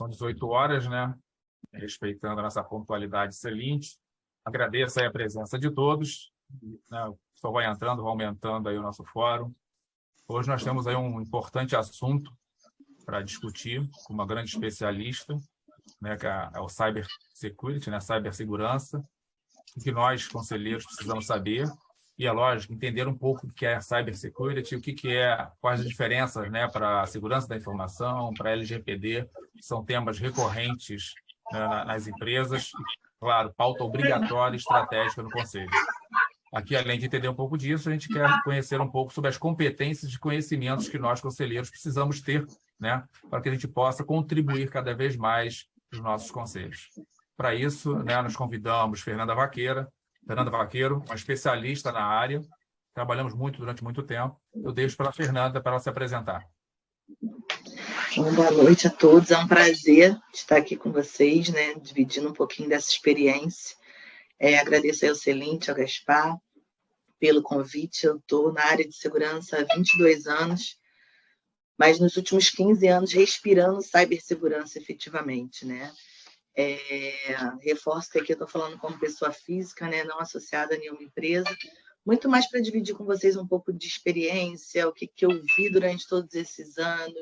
São 18 horas, né? Respeitando a nossa pontualidade excelente. Agradeço aí a presença de todos. Né? O pessoal vai entrando, vai aumentando aí o nosso fórum. Hoje nós temos aí um importante assunto para discutir com uma grande especialista, né, que é o cybersecurity, né, cibersegurança, o que nós, conselheiros, precisamos saber. E, é lógico, entender um pouco o que é cybersecurity, o que é, quais as diferenças, né, para a segurança da informação, para a LGPD, que são temas recorrentes, né, nas empresas, e, claro, pauta obrigatória e estratégica no Conselho. Aqui, além de entender um pouco disso, a gente quer conhecer um pouco sobre as competências e conhecimentos que nós, conselheiros, precisamos ter, né, para que a gente possa contribuir cada vez mais nos nossos conselhos. Para isso, né, nós convidamos Fernanda Vaqueiro, uma especialista na área. Trabalhamos durante muito tempo. Eu deixo para a Fernanda para ela se apresentar. Boa noite a todos. É um prazer estar aqui com vocês, né, dividindo um pouquinho dessa experiência. Agradeço ao Celente, ao Gaspar, pelo convite. Eu estou na área de segurança há 22 anos, mas nos últimos 15 anos respirando cibersegurança efetivamente, né? Reforço que aqui eu estou falando como pessoa física, né, não associada a nenhuma empresa, muito mais para dividir com vocês um pouco de experiência, o que eu vi durante todos esses anos,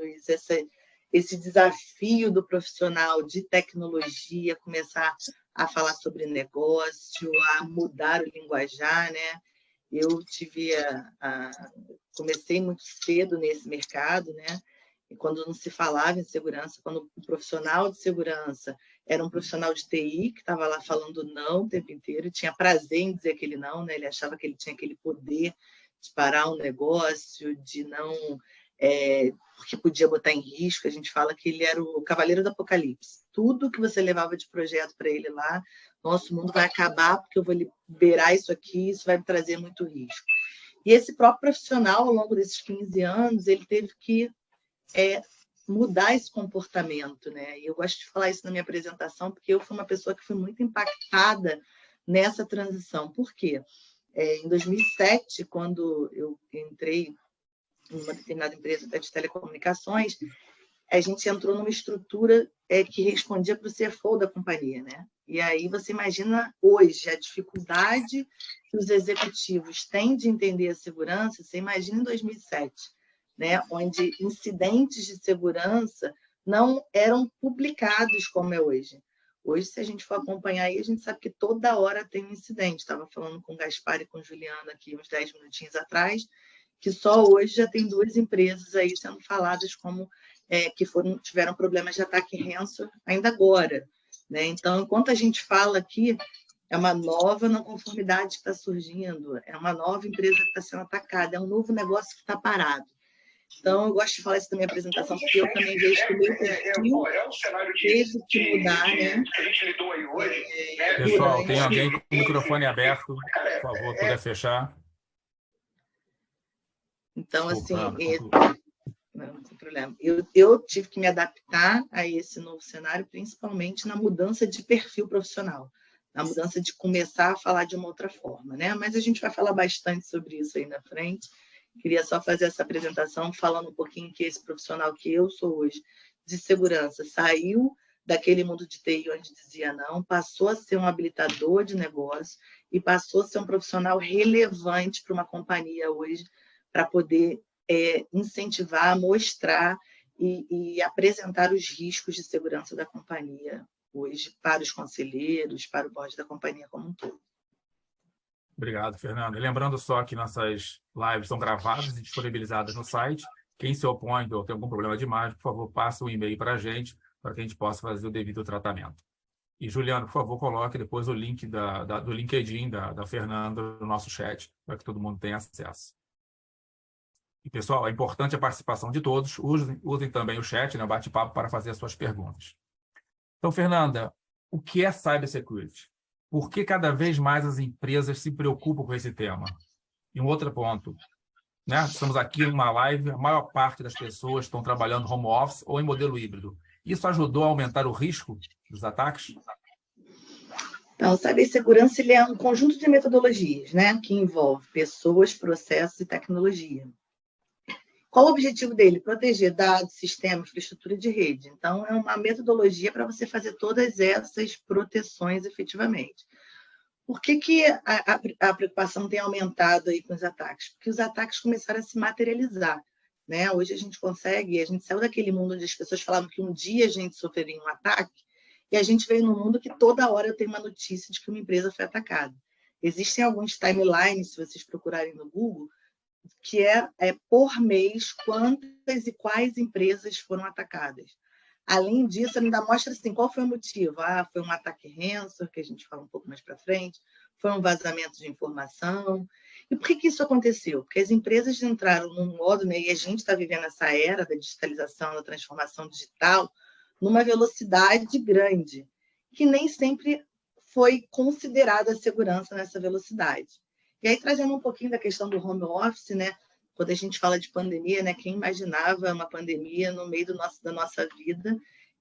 esse desafio do profissional de tecnologia, começar a falar sobre negócio, a mudar o linguajar, né? Eu comecei muito cedo nesse mercado, né? E quando não se falava em segurança, quando o profissional de segurança era um profissional de TI que estava lá falando não o tempo inteiro, e tinha prazer em dizer aquele não, né? Ele achava que ele tinha aquele poder de parar um negócio, de não... porque podia botar em risco. A gente fala que ele era o cavaleiro do apocalipse. Tudo que você levava de projeto para ele lá, nosso mundo vai acabar porque eu vou liberar isso aqui, isso vai me trazer muito risco. E esse próprio profissional, ao longo desses 15 anos, ele teve que mudar esse comportamento, né? E eu gosto de falar isso na minha apresentação, porque eu fui uma pessoa que foi muito impactada nessa transição. Por quê? Em 2007, quando eu entrei em uma determinada empresa de telecomunicações, a gente entrou numa estrutura que respondia para o CFO da companhia, né? E aí você imagina hoje a dificuldade que os executivos têm de entender a segurança, você imagina em 2007, né, onde incidentes de segurança não eram publicados como é hoje. Hoje, se a gente for acompanhar aí, a gente sabe que toda hora tem um incidente. Estava falando com o Gaspar e com o Juliano aqui uns 10 minutinhos atrás, que só hoje já tem 2 empresas aí sendo faladas como que tiveram problemas de ataque ransom ainda agora, né? Então, enquanto a gente fala aqui, é uma nova não conformidade que está surgindo, é uma nova empresa que está sendo atacada, é um novo negócio que está parado. Então, eu gosto de falar isso na minha apresentação, porque eu também vejo que o meu perfil teve que mudar, né? Pessoal, tem alguém com o microfone aberto? Por favor, puder fechar. Então, assim, não tem problema. Eu tive que me adaptar a esse novo cenário, principalmente na mudança de perfil profissional, na mudança de começar a falar de uma outra forma, né? Mas a gente vai falar bastante sobre isso aí na frente. Queria só fazer essa apresentação falando um pouquinho que esse profissional que eu sou hoje de segurança saiu daquele mundo de TI onde dizia não, passou a ser um habilitador de negócio e passou a ser um profissional relevante para uma companhia hoje, para poder incentivar, mostrar e apresentar os riscos de segurança da companhia hoje para os conselheiros, para o board da companhia como um todo. Obrigado, Fernando. E lembrando só que nossas lives são gravadas e disponibilizadas no site. Quem se opõe ou tem algum problema de imagem, por favor, passe um e-mail para a gente que a gente possa fazer o devido tratamento. E, Juliano, por favor, coloque depois o link do LinkedIn da Fernanda no nosso chat, para que todo mundo tenha acesso. E, pessoal, é importante a participação de todos. Usem também o chat, né, o bate-papo, para fazer as suas perguntas. Então, Fernanda, o que é cybersecurity? Por que cada vez mais as empresas se preocupam com esse tema? E um outro ponto, né? Estamos aqui em uma live, a maior parte das pessoas estão trabalhando home office ou em modelo híbrido. Isso ajudou a aumentar o risco dos ataques? Então, cibersegurança é um conjunto de metodologias, né, que envolve pessoas, processos e tecnologia. Qual o objetivo dele? Proteger dados, sistema, infraestrutura de rede. Então, é uma metodologia para você fazer todas essas proteções efetivamente. Por que a preocupação tem aumentado aí com os ataques? Porque os ataques começaram a se materializar. Né? Hoje a gente saiu daquele mundo onde as pessoas falavam que um dia a gente sofreria um ataque, e a gente veio num mundo que toda hora tem uma notícia de que uma empresa foi atacada. Existem alguns timelines, se vocês procurarem no Google, que é por mês quantas e quais empresas foram atacadas. Além disso, ainda mostra assim, qual foi o motivo. Foi um ataque ransomware, que a gente fala um pouco mais para frente, foi um vazamento de informação. E por que isso aconteceu? Porque as empresas entraram num modo, né, e a gente está vivendo essa era da digitalização, da transformação digital, numa velocidade grande, que nem sempre foi considerada a segurança nessa velocidade. E aí, trazendo um pouquinho da questão do home office, né? Quando a gente fala de pandemia, né? Quem imaginava uma pandemia no meio da nossa vida?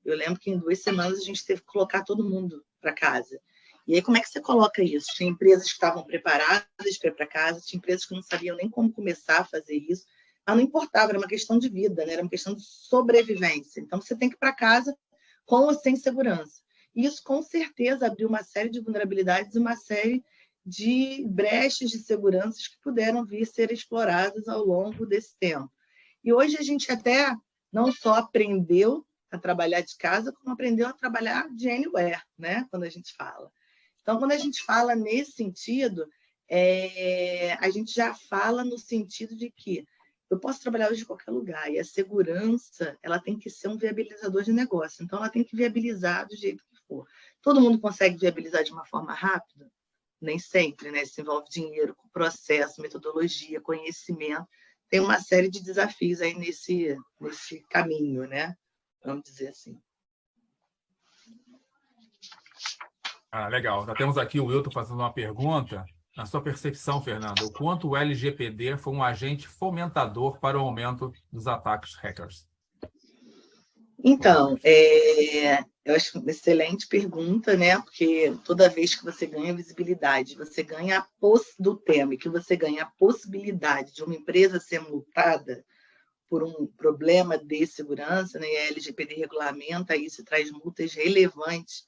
Eu lembro que em 2 semanas a gente teve que colocar todo mundo para casa. E aí, como é que você coloca isso? Tinha empresas que estavam preparadas para ir para casa, tinha empresas que não sabiam nem como começar a fazer isso. Mas não importava, era uma questão de vida, né? Era uma questão de sobrevivência. Então, você tem que ir para casa com ou sem segurança. E isso, com certeza, abriu uma série de vulnerabilidades e uma série de brechas de segurança que puderam vir ser exploradas ao longo desse tempo. E hoje a gente até não só aprendeu a trabalhar de casa, como aprendeu a trabalhar de anywhere, né? Quando a gente fala. Então, quando a gente fala nesse sentido, a gente já fala no sentido de que eu posso trabalhar hoje em qualquer lugar, e a segurança ela tem que ser um viabilizador de negócio. Então, ela tem que viabilizar do jeito que for. Todo mundo consegue viabilizar de uma forma rápida? Nem sempre, né? Isso envolve dinheiro, processo, metodologia, conhecimento. Tem uma série de desafios aí nesse caminho, né? Vamos dizer assim. Legal. Já temos aqui o Wilton fazendo uma pergunta. Na sua percepção, Fernanda, o quanto o LGPD foi um agente fomentador para o aumento dos ataques hackers? Então, eu acho uma excelente pergunta, né? Porque toda vez que você ganha visibilidade, você ganha do tema, e que você ganha a possibilidade de uma empresa ser multada por um problema de segurança, né? E a LGPD regulamenta isso e traz multas relevantes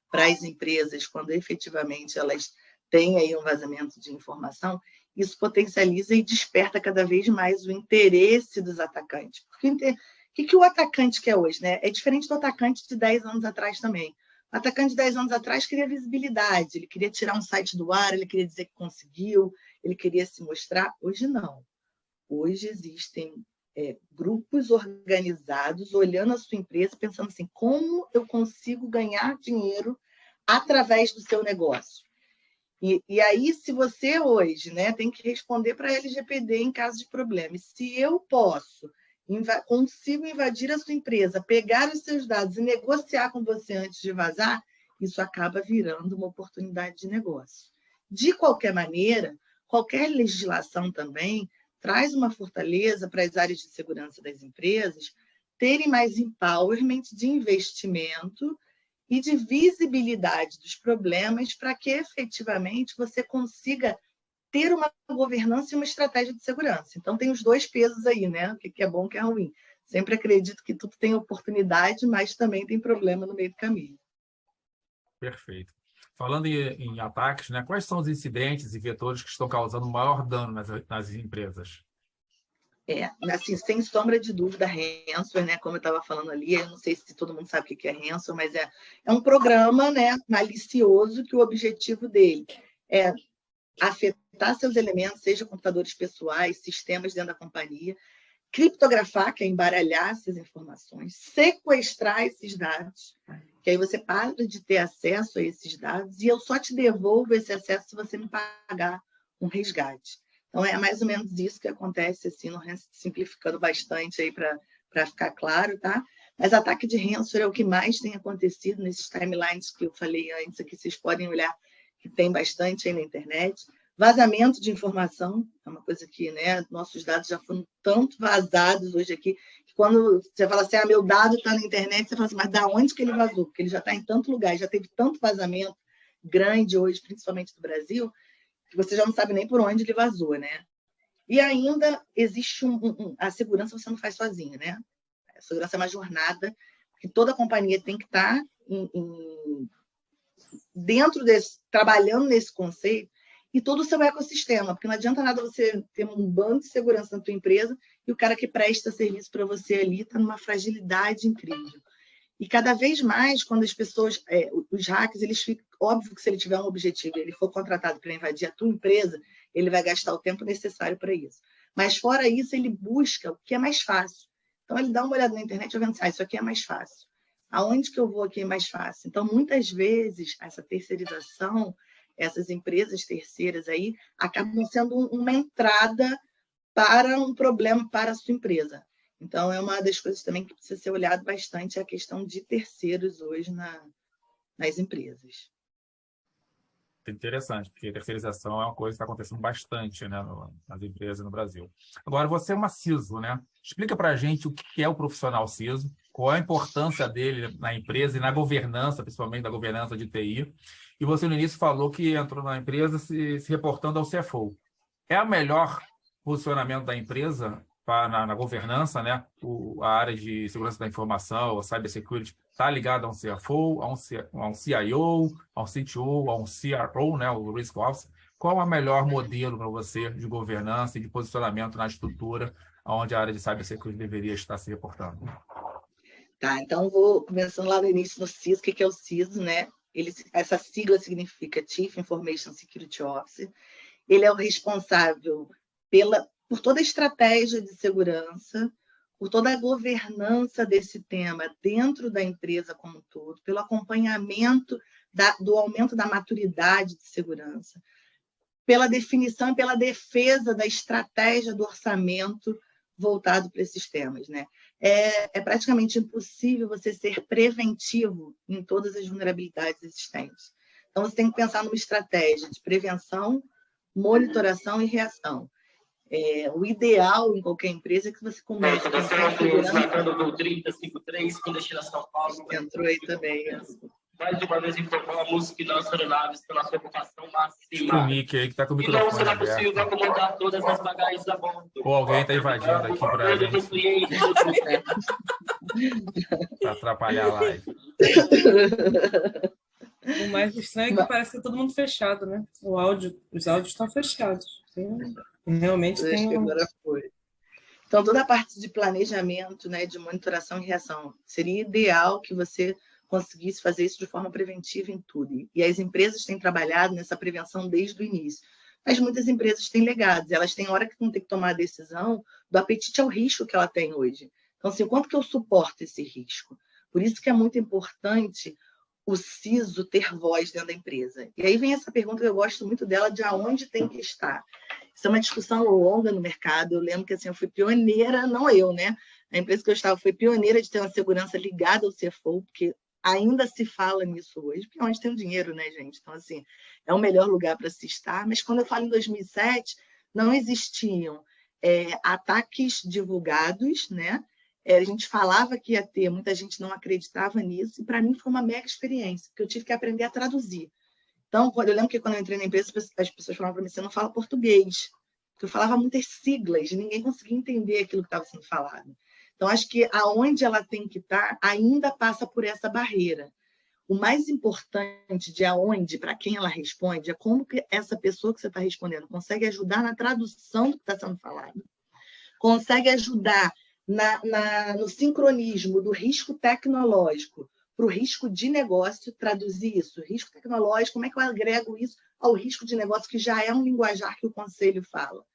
para as empresas quando efetivamente elas têm aí um vazamento de informação. Isso potencializa e desperta cada vez mais o interesse dos atacantes. Porque o que o atacante quer hoje, né? É diferente do atacante de 10 anos atrás também. O atacante de 10 anos atrás queria visibilidade, ele queria tirar um site do ar, ele queria dizer que conseguiu, ele queria se mostrar. Hoje não. Hoje existem grupos organizados olhando a sua empresa, pensando assim, como eu consigo ganhar dinheiro através do seu negócio? E aí, se você hoje, né, tem que responder para a LGPD em caso de problema, e se eu consigo invadir a sua empresa, pegar os seus dados e negociar com você antes de vazar, isso acaba virando uma oportunidade de negócio. De qualquer maneira, qualquer legislação também traz uma fortaleza para as áreas de segurança das empresas terem mais empowerment de investimento e de visibilidade dos problemas para que efetivamente você consiga ter uma governança e uma estratégia de segurança. Então, tem os dois pesos aí, né? O que é bom e o que é ruim. Sempre acredito que tudo tem oportunidade, mas também tem problema no meio do caminho. Perfeito. Falando em ataques, né? Quais são os incidentes e vetores que estão causando maior dano nas empresas? Assim, sem sombra de dúvida, ransomware, né? Como eu estava falando ali, eu não sei se todo mundo sabe o que é ransomware, mas é um programa, né, malicioso que o objetivo dele é afetar seus elementos, seja computadores pessoais, sistemas dentro da companhia, criptografar, que é embaralhar essas informações, sequestrar esses dados, que aí você para de ter acesso a esses dados e eu só te devolvo esse acesso se você me pagar um resgate. Então, é mais ou menos isso que acontece, assim, simplificando bastante aí para ficar claro, tá? Mas ataque de ransomware é o que mais tem acontecido nesses timelines que eu falei antes, aqui vocês podem olhar que tem bastante aí na internet. Vazamento de informação é uma coisa que, né, nossos dados já foram tanto vazados hoje aqui, que quando você fala assim, meu dado está na internet, você fala assim, mas da onde que ele vazou? Porque ele já está em tanto lugar, já teve tanto vazamento grande hoje, principalmente do Brasil, que você já não sabe nem por onde ele vazou, né? E ainda existe a segurança você não faz sozinho, né? A segurança é uma jornada que toda companhia tem que estar dentro trabalhando nesse conceito e todo o seu ecossistema, porque não adianta nada você ter um bando de segurança na tua empresa e o cara que presta serviço para você ali está numa fragilidade incrível. E cada vez mais, quando as pessoas, os hackers, eles ficam, óbvio que se ele tiver um objetivo e ele for contratado para invadir a tua empresa, ele vai gastar o tempo necessário para isso. Mas fora isso, ele busca o que é mais fácil. Então, ele dá uma olhada na internet e vai pensar, isso aqui é mais fácil. Aonde que eu vou aqui é mais fácil? Então, muitas vezes, essa terceirização, essas empresas terceiras aí, acabam sendo uma entrada para um problema para a sua empresa. Então, é uma das coisas também que precisa ser olhado bastante, a questão de terceiros hoje nas empresas. Interessante, porque a terceirização é uma coisa que está acontecendo bastante, né, nas empresas no Brasil. Agora, você é uma CISO, né? Explica para a gente o que é o profissional CISO, qual é a importância dele na empresa e na governança, principalmente da governança de TI. E você, no início, falou que entrou na empresa se reportando ao CFO. É o melhor posicionamento da empresa na governança, né? A área de segurança da informação, a cybersecurity, está ligada a um CFO, a um CIO, a um CTO, a um CRO, né? O Risk Officer. Qual é o melhor modelo para você de governança e de posicionamento na estrutura onde a área de cybersecurity deveria estar se reportando? Tá, então vou começando lá no início no CISO. O que é o CISO, né? Essa sigla significa Chief Information Security Officer. Ele é o responsável por toda a estratégia de segurança, por toda a governança desse tema dentro da empresa como um todo, pelo acompanhamento do aumento da maturidade de segurança, pela definição e pela defesa da estratégia do orçamento voltado para esses temas, né? É praticamente impossível você ser preventivo em todas as vulnerabilidades existentes. Então, você tem que pensar numa estratégia de prevenção, monitoração e reação. O ideal em qualquer empresa é que você comece a pensar em segurança. Do 3053, com destinação São Paulo. Entrou aí também. Mais de uma vez informamos que nossas aeronaves têm nossa ocupação máxima. O Nick aí que está com o E não microfone será aberto. possível acomodar todas as bagagens a bordo. Ou alguém está invadindo aqui para a gente. Para atrapalhar a live. O mais estranho é que parece que tá todo mundo fechado, né? Os áudios estão fechados. Realmente tem. Acho que agora foi. Então, toda a parte de planejamento, né, de monitoração e reação, seria ideal que você conseguisse fazer isso de forma preventiva em tudo. E as empresas têm trabalhado nessa prevenção desde o início. Mas muitas empresas têm legados, elas têm hora que vão ter que tomar a decisão do apetite ao risco que ela tem hoje. Então, assim, quanto que eu suporto esse risco? Por isso que é muito importante o CISO ter voz dentro da empresa. E aí vem essa pergunta que eu gosto muito dela, de aonde tem que estar. Isso é uma discussão longa no mercado. Eu lembro que assim, eu fui pioneira, não eu, né? A empresa que eu estava foi pioneira de ter uma segurança ligada ao CFO, porque ainda se fala nisso hoje, porque é onde tem o dinheiro, né, gente? Então, assim, é o melhor lugar para se estar. Mas quando eu falo em 2007, não existiam ataques divulgados, né? A gente falava que ia ter, muita gente não acreditava nisso, e para mim foi uma mega experiência, porque eu tive que aprender a traduzir. Então, eu lembro que quando eu entrei na empresa, as pessoas falavam para mim, você não fala português, porque eu falava muitas siglas, e ninguém conseguia entender aquilo que estava sendo falado. Então, acho que aonde ela tem que estar ainda passa por essa barreira. O mais importante de aonde, para quem ela responde, é como que essa pessoa que você está respondendo consegue ajudar na tradução do que está sendo falado, consegue ajudar no sincronismo do risco tecnológico para o risco de negócio, traduzir isso, risco tecnológico, como é que eu agrego isso ao risco de negócio, que já é um linguajar que o conselho fala.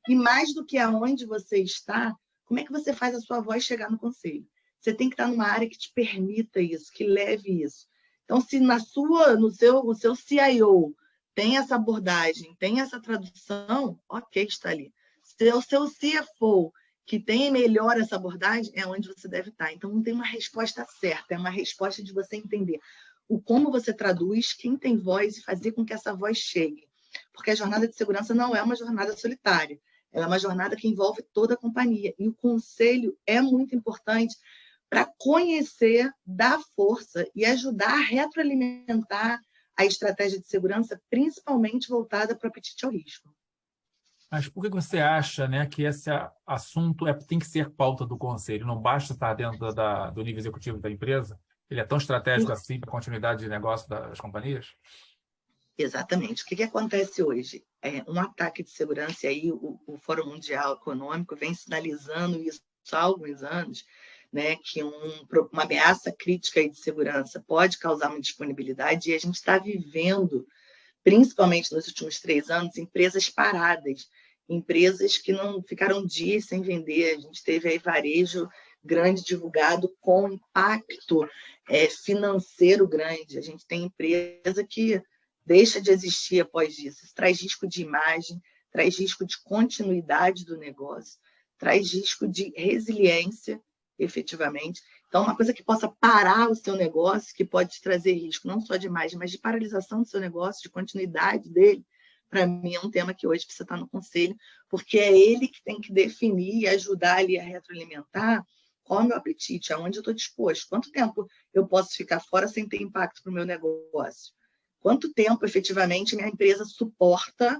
E mais do que aonde você está, como é que você faz a sua voz chegar no conselho? Você tem que estar numa área que te permita isso, que leve isso. Então, se o seu CIO tem essa abordagem, tem essa tradução, ok, está ali. Se o seu CFO que tem melhor essa abordagem, é onde você deve estar. Então, não tem uma resposta certa, é uma resposta de você entender o como você traduz, quem tem voz e fazer com que essa voz chegue. Porque a jornada de segurança não é uma jornada solitária, ela é uma jornada que envolve toda a companhia. E o conselho é muito importante para conhecer, dar força e ajudar a retroalimentar a estratégia de segurança, principalmente voltada para o apetite ao risco. Mas por que você acha, né, que esse assunto tem que ser pauta do conselho? Não basta estar dentro do nível executivo da empresa? Ele é tão estratégico assim para a continuidade de negócio das companhias? Exatamente. O que acontece hoje? Um ataque de segurança, e aí o Fórum Mundial Econômico vem sinalizando isso há alguns anos, né, que uma ameaça crítica de segurança pode causar uma indisponibilidade, e a gente está vivendo, principalmente nos últimos 3 anos, empresas paradas, empresas que não ficaram dias sem vender. A gente teve aí varejo grande divulgado com impacto financeiro grande. A gente tem empresa que deixa de existir após isso. Isso traz risco de imagem, traz risco de continuidade do negócio, traz risco de resiliência, efetivamente. Então, uma coisa que possa parar o seu negócio, que pode te trazer risco, não só de imagem, mas de paralisação do seu negócio, de continuidade dele, para mim é um tema que hoje precisa estar no conselho, porque é ele que tem que definir e ajudar ali a retroalimentar qual é o meu apetite, aonde eu estou disposto, quanto tempo eu posso ficar fora sem ter impacto para o meu negócio, quanto tempo efetivamente minha empresa suporta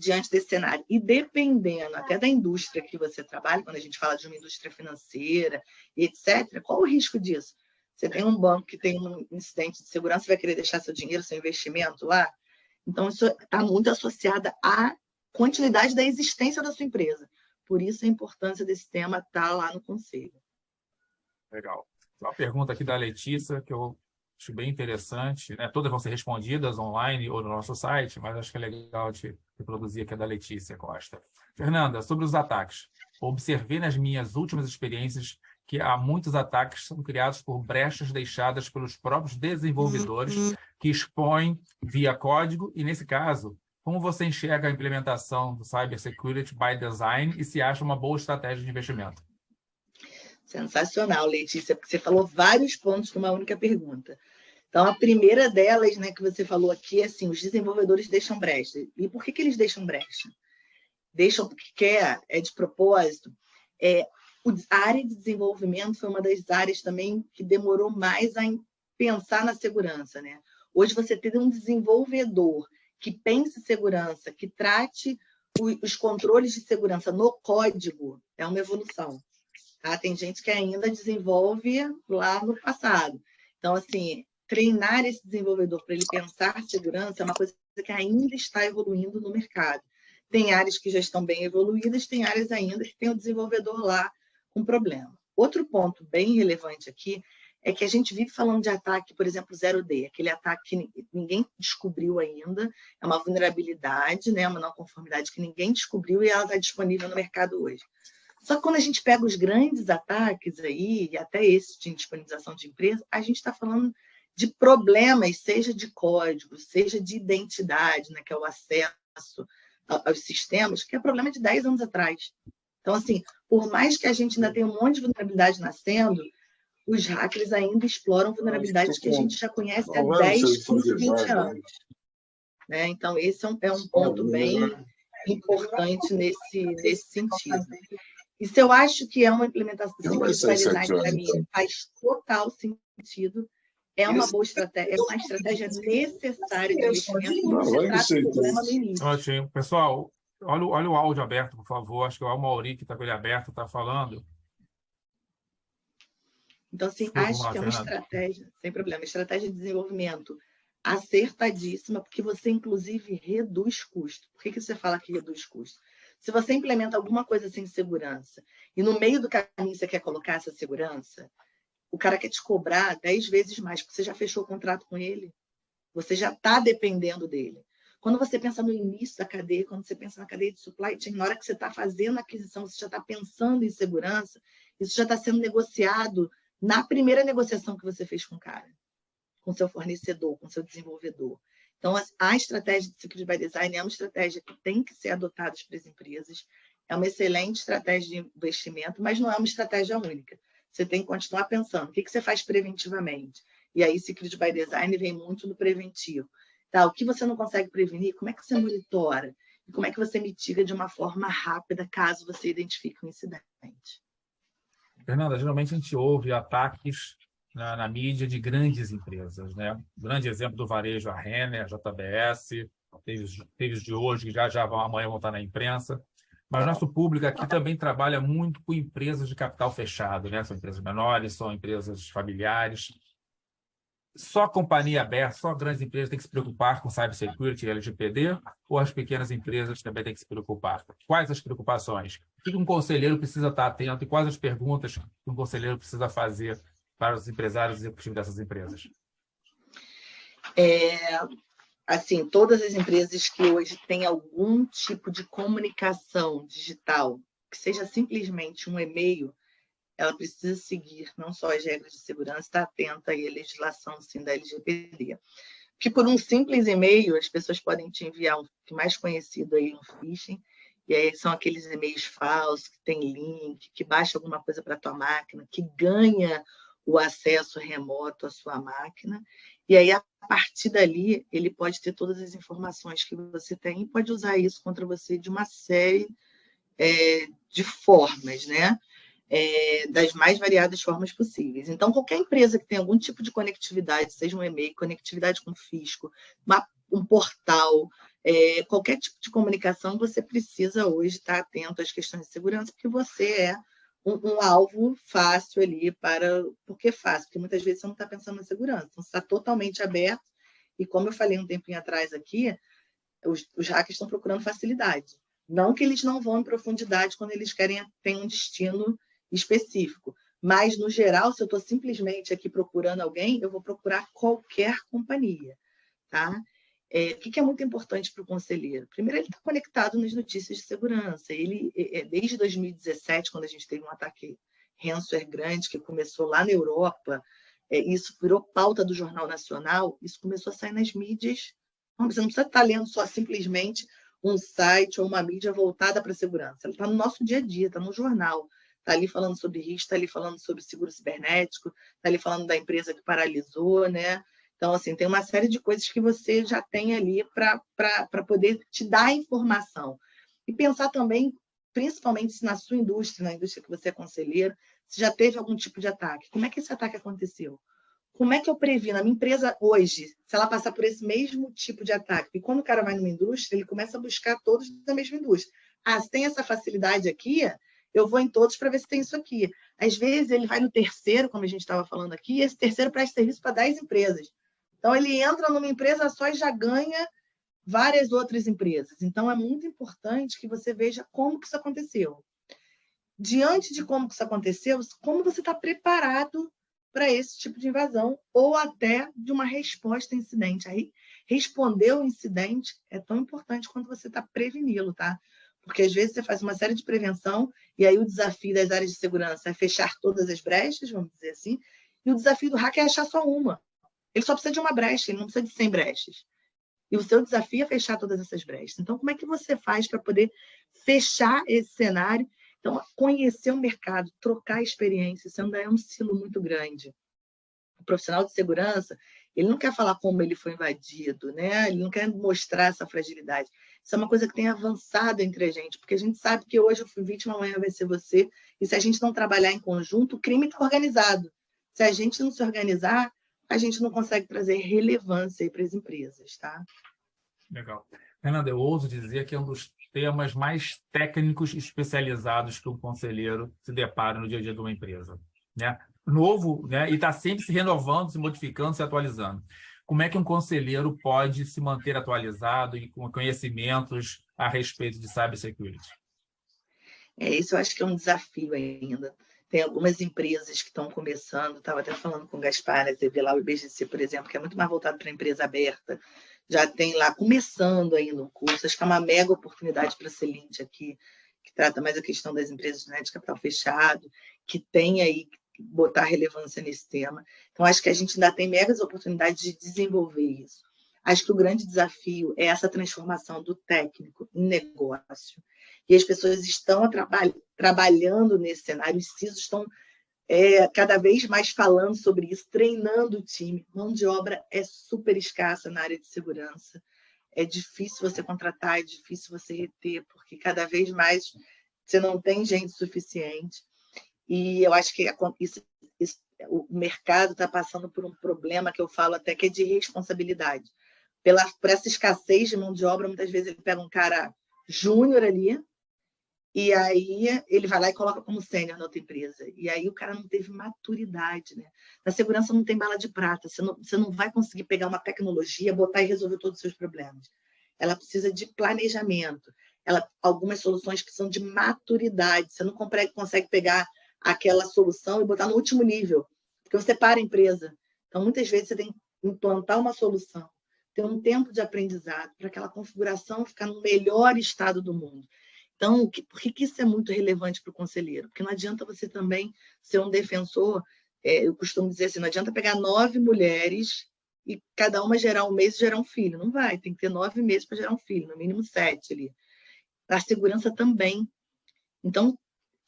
diante desse cenário. E dependendo até da indústria que você trabalha, quando a gente fala de uma indústria financeira, etc., qual o risco disso? Você tem um banco que tem um incidente de segurança, você vai querer deixar seu dinheiro, seu investimento lá? Então, isso está muito associado à continuidade da existência da sua empresa. Por isso, a importância desse tema está lá no conselho. Legal. Uma pergunta aqui da Letícia, que eu acho bem interessante, né? Todas vão ser respondidas online ou no nosso site, mas acho que é legal de reproduzir aqui a da Letícia Costa. Fernanda, sobre os ataques. Observei nas minhas últimas experiências que há muitos ataques são criados por brechas deixadas pelos próprios desenvolvedores que expõem via código e, nesse caso, como você enxerga a implementação do Cybersecurity by Design e se acha uma boa estratégia de investimento? Sensacional, Letícia, porque você falou vários pontos numa única pergunta. Então, a primeira delas, né, que você falou aqui, é assim, os desenvolvedores deixam brecha. E por que eles deixam brecha? Deixam porque quer, é de propósito. A área de desenvolvimento foi uma das áreas também que demorou mais a pensar na segurança, né? Hoje, você ter um desenvolvedor que pense segurança, que trate os controles de segurança no código, é uma evolução. Tá? Tem gente que ainda desenvolve lá no passado. Então, assim, treinar esse desenvolvedor para ele pensar segurança é uma coisa que ainda está evoluindo no mercado. Tem áreas que já estão bem evoluídas, tem áreas ainda que tem o desenvolvedor lá com problema. Outro ponto bem relevante aqui é que a gente vive falando de ataque, por exemplo, 0D, aquele ataque que ninguém descobriu ainda, é uma vulnerabilidade, né, uma não conformidade que ninguém descobriu e ela está disponível no mercado hoje. Só que quando a gente pega os grandes ataques aí, e até esse de disponibilização de empresa, a gente está falando de problemas, seja de código, seja de identidade, né, que é o acesso aos sistemas, que é problema de 10 anos atrás. Então, assim, por mais que a gente ainda tenha um monte de vulnerabilidade nascendo, os hackers ainda exploram vulnerabilidades que a gente já conhece há 10, 15, 20 anos. Né? Então, esse é um ponto bem importante nesse sentido. E se eu acho que é uma implementação de design, para mim, faz total sentido, é uma boa estratégia, é uma estratégia necessária de investimento quando se trata do problema no início. Ótimo. Pessoal, olha o áudio aberto, por favor. Acho que é o Mauri que está com ele aberto, está falando. Então, assim, acho que é uma estratégia, sem problema, estratégia de desenvolvimento acertadíssima, porque você, inclusive, reduz custo. Por que você fala que reduz custo? Se você implementa alguma coisa sem segurança e no meio do caminho você quer colocar essa segurança, o cara quer te cobrar 10 vezes mais, porque você já fechou o contrato com ele. Você já está dependendo dele. Quando você pensa no início da cadeia, quando você pensa na cadeia de supply chain, na hora que você está fazendo a aquisição, você já está pensando em segurança, isso já está sendo negociado na primeira negociação que você fez com o cara, com seu fornecedor, com seu desenvolvedor. Então, a estratégia de Security by Design é uma estratégia que tem que ser adotada para as empresas, é uma excelente estratégia de investimento, mas não é uma estratégia única. Você tem que continuar pensando, o que você faz preventivamente? E aí, Security by Design vem muito no preventivo. Tá, o que você não consegue prevenir, como é que você monitora? E como é que você mitiga de uma forma rápida, caso você identifique um incidente? Fernanda, geralmente a gente ouve ataques na mídia de grandes empresas, né? Um grande exemplo do varejo, a Renner, a JBS, teve os de hoje, que já vão, amanhã vão estar na imprensa. Mas nosso público aqui também trabalha muito com empresas de capital fechado, né? São empresas menores, são empresas familiares. Só companhia aberta, só grandes empresas têm que se preocupar com cybersecurity e LGPD, ou as pequenas empresas também têm que se preocupar? Quais as preocupações? O que um conselheiro precisa estar atento e quais as perguntas que um conselheiro precisa fazer para os empresários executivos dessas empresas? Assim, todas as empresas que hoje têm algum tipo de comunicação digital, que seja simplesmente um e-mail, ela precisa seguir não só as regras de segurança, estar atenta aí à legislação, sim, da LGPD. Porque por um simples e-mail, as pessoas podem te enviar, o mais conhecido aí, um phishing, e aí são aqueles e-mails falsos, que tem link, que baixa alguma coisa para a tua máquina, que ganha o acesso remoto à sua máquina, e aí, a partir dali, ele pode ter todas as informações que você tem e pode usar isso contra você de uma série de formas, né? Das mais variadas formas possíveis. Então, qualquer empresa que tenha algum tipo de conectividade, seja um e-mail, conectividade com fisco, um portal, qualquer tipo de comunicação, você precisa hoje estar atento às questões de segurança, porque você é um alvo fácil ali para... Por que fácil? Porque muitas vezes você não está pensando na segurança, então você está totalmente aberto, e como eu falei um tempinho atrás aqui, os hackers estão procurando facilidade. Não que eles não vão em profundidade quando eles querem ter um destino específico, mas, no geral, se eu estou simplesmente aqui procurando alguém, eu vou procurar qualquer companhia, tá? O que é muito importante para o conselheiro? Primeiro, ele está conectado nas notícias de segurança. Ele, desde 2017, quando a gente teve um ataque ransomware grande, que começou lá na Europa, isso virou pauta do Jornal Nacional, isso começou a sair nas mídias. Você não precisa estar lendo só simplesmente um site ou uma mídia voltada para a segurança. Ela está no nosso dia a dia, está no jornal. Está ali falando sobre risco, está ali falando sobre seguro cibernético, está ali falando da empresa que paralisou, né? Então, assim, tem uma série de coisas que você já tem ali para poder te dar informação. E pensar também, principalmente na sua indústria, na indústria que você é conselheiro, se já teve algum tipo de ataque. Como é que esse ataque aconteceu? Como é que eu previno? A minha empresa hoje, se ela passar por esse mesmo tipo de ataque, e quando o cara vai numa indústria, ele começa a buscar todos da mesma indústria. Se tem essa facilidade aqui, eu vou em todos para ver se tem isso aqui. Às vezes, ele vai no terceiro, como a gente estava falando aqui, e esse terceiro presta serviço para 10 empresas. Então, ele entra numa empresa só e já ganha várias outras empresas. Então, é muito importante que você veja como que isso aconteceu. Diante de como que isso aconteceu, como você está preparado para esse tipo de invasão ou até de uma resposta a incidente. Aí, responder o incidente é tão importante quanto você está preveni-lo, tá? Porque, às vezes, você faz uma série de prevenção e aí o desafio das áreas de segurança é fechar todas as brechas, vamos dizer assim, e o desafio do hacker é achar só uma. Ele só precisa de uma brecha, ele não precisa de 100 brechas. E o seu desafio é fechar todas essas brechas. Então, como é que você faz para poder fechar esse cenário? Então, conhecer o mercado, trocar experiência, isso ainda é um silo muito grande. O profissional de segurança, ele não quer falar como ele foi invadido, né? Ele não quer mostrar essa fragilidade. Isso é uma coisa que tem avançado entre a gente, porque a gente sabe que hoje eu fui vítima, amanhã vai ser você, e se a gente não trabalhar em conjunto, o crime está organizado. Se a gente não se organizar, a gente não consegue trazer relevância para as empresas, tá? Legal. Fernanda, eu ouso dizer que é um dos temas mais técnicos e especializados que um conselheiro se depara no dia a dia de uma empresa, né? Novo, né? E está sempre se renovando, se modificando, se atualizando. Como é que um conselheiro pode se manter atualizado e com conhecimentos a respeito de cybersecurity? Isso eu acho que é um desafio ainda. Tem algumas empresas que estão começando, estava até falando com o Gaspar, né? Você vê lá o IBGC, por exemplo, que é muito mais voltado para a empresa aberta, já tem lá, começando ainda um curso, acho que é uma mega oportunidade para a Celente aqui, que trata mais a questão das empresas, né, de capital fechado, que tem aí que botar relevância nesse tema. Então, acho que a gente ainda tem megas oportunidades de desenvolver isso. Acho que o grande desafio é essa transformação do técnico em negócio. E as pessoas estão trabalhando nesse cenário, os CISOs estão cada vez mais falando sobre isso, treinando o time. Mão de obra é super escassa na área de segurança. É difícil você contratar, é difícil você reter, porque cada vez mais você não tem gente suficiente. E eu acho que o mercado está passando por um problema que eu falo até que é de responsabilidade. por essa escassez de mão de obra, muitas vezes ele pega um cara júnior ali, e aí ele vai lá e coloca como sênior na outra empresa. E aí o cara não teve maturidade, né? Na segurança não tem bala de prata. Você não vai conseguir pegar uma tecnologia, botar e resolver todos os seus problemas. Ela precisa de planejamento. Algumas soluções precisam de maturidade. Você não consegue pegar aquela solução e botar no último nível, porque você para a empresa. Então, muitas vezes, você tem que implantar uma solução, ter um tempo de aprendizado para aquela configuração ficar no melhor estado do mundo. Então, por que isso é muito relevante para o conselheiro? Porque não adianta você também ser um defensor, eu costumo dizer assim, não adianta pegar 9 mulheres e cada uma gerar um mês e gerar um filho. Não vai, tem que ter 9 meses para gerar um filho, no mínimo 7 ali. A segurança também. Então,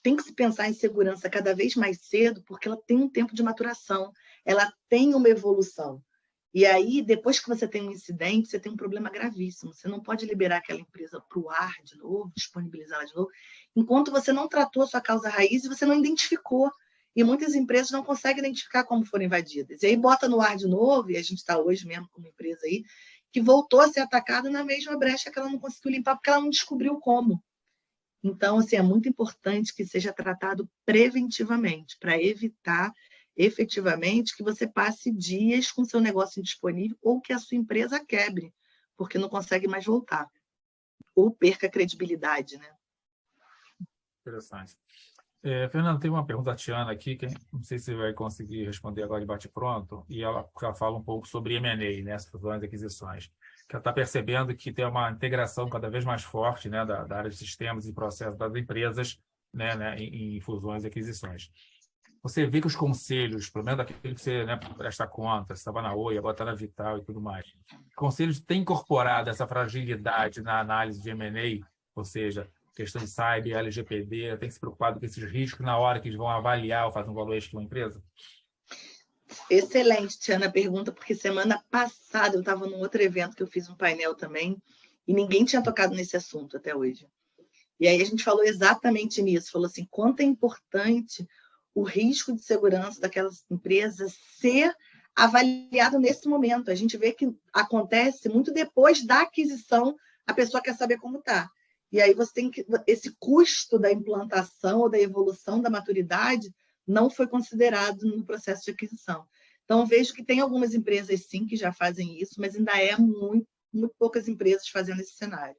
tem que se pensar em segurança cada vez mais cedo, porque ela tem um tempo de maturação, ela tem uma evolução. E aí, depois que você tem um incidente, você tem um problema gravíssimo. Você não pode liberar aquela empresa para o ar de novo, disponibilizá-la de novo, enquanto você não tratou a sua causa raiz e você não identificou. E muitas empresas não conseguem identificar como foram invadidas. E aí bota no ar de novo, e a gente está hoje mesmo com uma empresa aí, que voltou a ser atacada na mesma brecha que ela não conseguiu limpar, porque ela não descobriu como. Então, assim, é muito importante que seja tratado preventivamente, para evitar efetivamente que você passe dias com seu negócio indisponível ou que a sua empresa quebre, porque não consegue mais voltar, ou perca a credibilidade, né? Interessante. Fernando, tem uma pergunta da Tiana aqui, que não sei se você vai conseguir responder agora de bate-pronto, e ela fala um pouco sobre M&A, né, as fusões e aquisições, que ela está percebendo que tem uma integração cada vez mais forte, né, da área de sistemas e processos das empresas, né, em fusões e aquisições. Você vê que os conselhos, pelo menos daquilo que você, né, presta conta, você estava na Oi, agora está na Vital e tudo mais, os conselhos têm incorporado essa fragilidade na análise de M&A, ou seja, questão de cyber, LGPD, tem que se preocupar com esses riscos na hora que eles vão avaliar ou fazer um valuation de uma empresa? Excelente, Tiana, a pergunta, porque semana passada eu estava num outro evento que eu fiz um painel também e ninguém tinha tocado nesse assunto até hoje. E aí a gente falou exatamente nisso, falou assim, quanto é importante o risco de segurança daquelas empresas ser avaliado nesse momento. A gente vê que acontece muito depois da aquisição, a pessoa quer saber como está. E aí você tem que esse custo da implantação ou da evolução da maturidade não foi considerado no processo de aquisição. Então, vejo que tem algumas empresas, sim, que já fazem isso, mas ainda é muito poucas empresas fazendo esse cenário.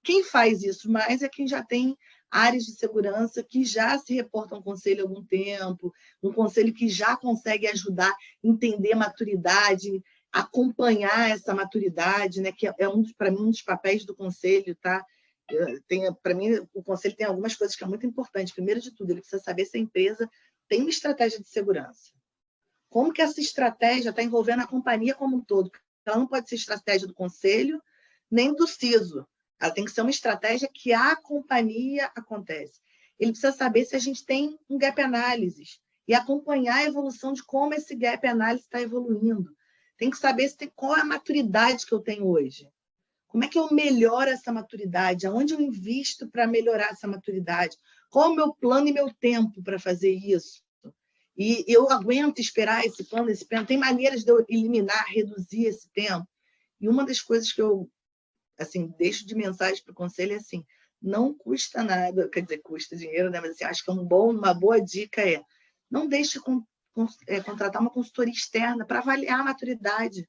Quem faz isso mais é quem já tem áreas de segurança que já se reportam ao conselho há algum tempo, um conselho que já consegue ajudar a entender a maturidade, acompanhar essa maturidade, né, que é para mim, um dos papéis do conselho, tá? Para mim, o conselho tem algumas coisas que é muito importante. Primeiro de tudo, ele precisa saber se a empresa tem uma estratégia de segurança. Como que essa estratégia está envolvendo a companhia como um todo? Ela não pode ser estratégia do conselho, nem do CISO. Ela tem que ser uma estratégia que a companhia acontece. Ele precisa saber se a gente tem um gap analysis e acompanhar a evolução de como esse gap analysis está evoluindo. Tem que saber qual é a maturidade que eu tenho hoje. Como é que eu melhoro essa maturidade? Aonde eu invisto para melhorar essa maturidade? Qual é o meu plano e meu tempo para fazer isso? E eu aguento esperar esse plano, esse tempo? Tem maneiras de eu eliminar, reduzir esse tempo? E uma das coisas que eu assim, deixo de mensagem para o conselho é assim, não custa nada, quer dizer, custa dinheiro, né? Mas assim, acho que uma boa dica é não deixe contratar uma consultoria externa para avaliar a maturidade,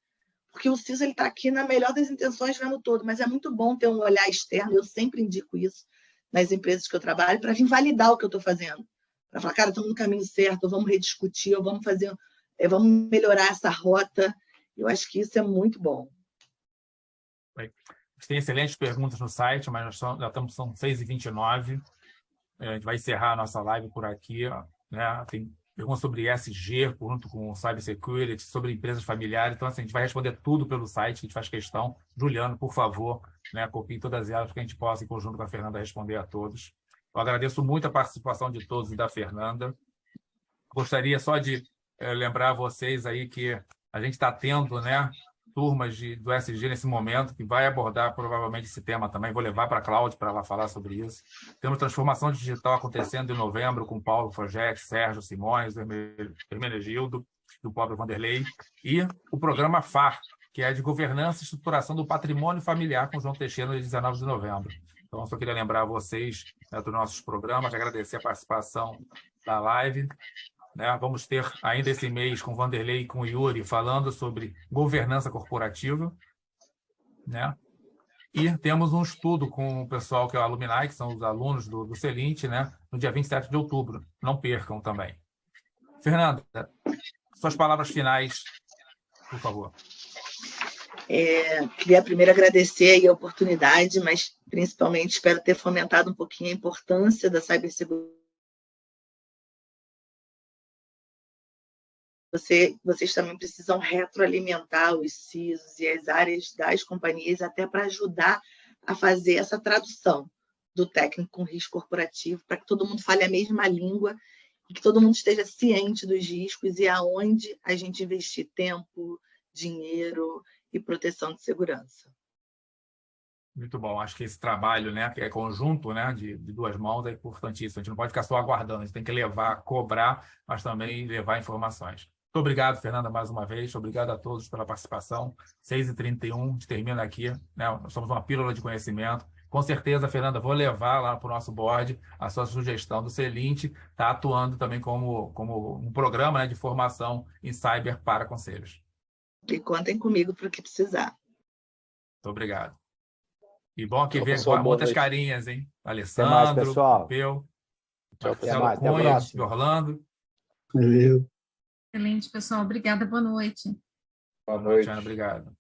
porque o CISO está aqui na melhor das intenções vendo todo, mas é muito bom ter um olhar externo, eu sempre indico isso nas empresas que eu trabalho, para vir validar o que eu estou fazendo, para falar, cara, estamos no caminho certo, vamos rediscutir, ou vamos vamos melhorar essa rota. Eu acho que isso é muito bom. Tem excelentes perguntas no site, mas já estamos, são 6h29. A gente vai encerrar a nossa live por aqui. Né? Tem perguntas sobre ESG, junto com Cybersecurity, sobre empresas familiares. Então, assim, a gente vai responder tudo pelo site, a gente faz questão. Juliano, por favor, né, copie todas elas, para que a gente possa, em conjunto com a Fernanda, responder a todos. Eu agradeço muito a participação de todos e da Fernanda. Gostaria só de lembrar a vocês aí que a gente está tendo, né, turmas do ESG nesse momento, que vai abordar provavelmente esse tema também. Vou levar para a Cláudia para ela falar sobre isso. Temos transformação digital acontecendo em novembro com Paulo Forget, Sérgio Simões, Hermenegildo, do Pobre Vanderlei, e o programa FAR, que é de governança e estruturação do patrimônio familiar com João Teixeira, de 19 de novembro. Então, só queria lembrar vocês, né, dos nossos programas, agradecer a participação da live. Né? Vamos ter ainda esse mês com o Vanderlei e com o Yuri falando sobre governança corporativa. Né? E temos um estudo com o pessoal que é o Alumni, que são os alunos do CELINT, né? No dia 27 de outubro. Não percam também. Fernanda, suas palavras finais, por favor. Queria primeiro agradecer aí a oportunidade, mas principalmente espero ter fomentado um pouquinho a importância da cibersegurança. Vocês também precisam retroalimentar os CISOs e as áreas das companhias até para ajudar a fazer essa tradução do técnico com risco corporativo, para que todo mundo fale a mesma língua e que todo mundo esteja ciente dos riscos e aonde a gente investir tempo, dinheiro e proteção de segurança. Muito bom. Acho que esse trabalho, né, que é conjunto, né, de duas mãos, é importantíssimo. A gente não pode ficar só aguardando, a gente tem que levar, cobrar, mas também levar informações. Muito obrigado, Fernanda, mais uma vez. Obrigado a todos pela participação. 6h31, a gente termina aqui. Né? Nós somos uma pílula de conhecimento. Com certeza, Fernanda, vou levar lá para o nosso board a sua sugestão do CELINT, está atuando também como um programa, né, de formação em cyber para conselhos. E contem comigo para o que precisar. Muito obrigado. E bom que ver pessoal, muitas noite. carinhas, hein? Até mais, Alessandro, pessoal. Pompeu, Tchau, Marcelo até a Cunha, próxima. de Orlando. Valeu. Excelente, pessoal. Obrigada, boa noite. Boa noite. Tatiana, obrigado.